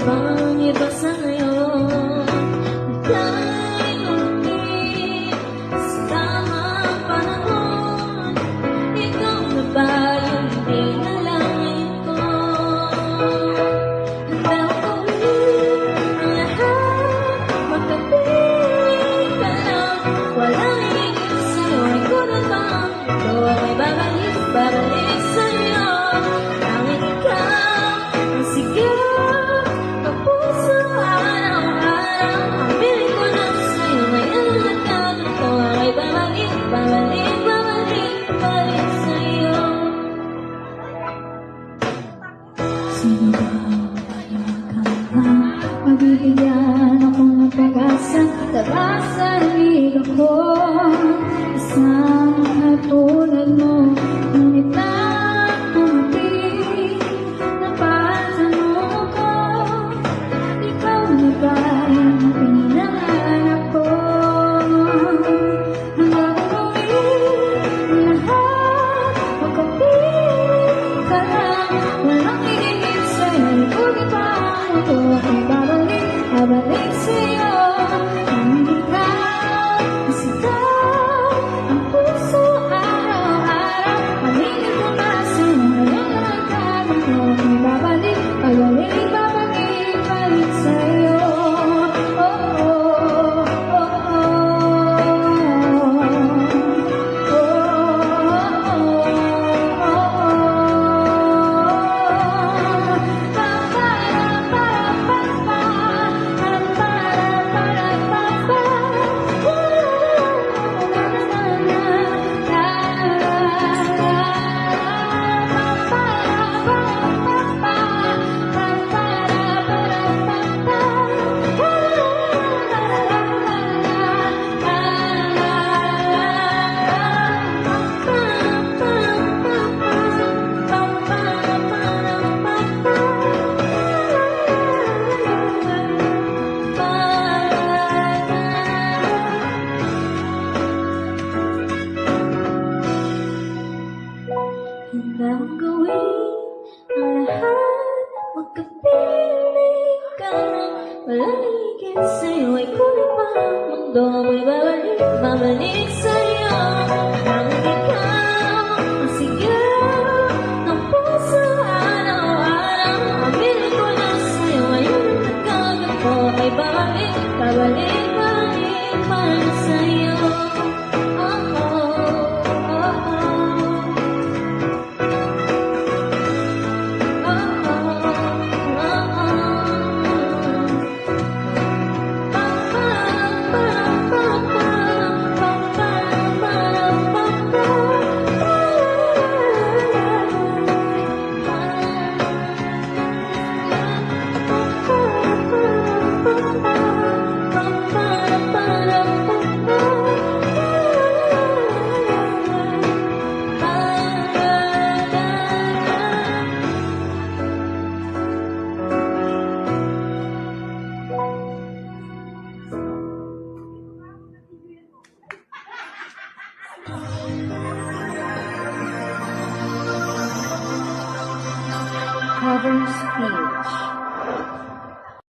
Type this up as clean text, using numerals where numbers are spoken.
bang iba sa ngayon? Kahit umuwi sa tamang panahon, ikaw na ba yung pinalangin ko? Handa akong gawin ang lahat, magkapiling ka lang. Walang higit sa'yo, ikaw na bang ito ay babalik sa'yo? Tanging ikaw ang sigaw ng puso araw-araw. Ang piling ko lang sa'yo, ngayon ang nagkagato ay babalik sa'yo. Sino ba ang mabibigyan ako ng pag-asa? Tara sa liga ko, isang katulad mo. Ngunit nakangiti na patanong ko, ikaw na ba yung pinangarap ko? Hanggang gawin ang lahat, magkapiling ka lang. Walang higit sa'yo, ikuti pa ang ito ay babalik sa'yo. Ang ikaw, isigaw ang puso araw-araw. Pamilin ko na sa'yo, ngayon na nagkagawa ko ay babalik sa'yo. Oh, oh, oh, Handa akong gawin ang lahat, magkapiling ka lang. Walang higit sa'yo, ay kulit pa ang mundo mo'y babalik sa'yo. Tanging ikaw ang sigaw ng puso araw-araw. Ang piling ko lang sa'yo, ngayon ang nagkagato ay babalik sa'yo. cover speech.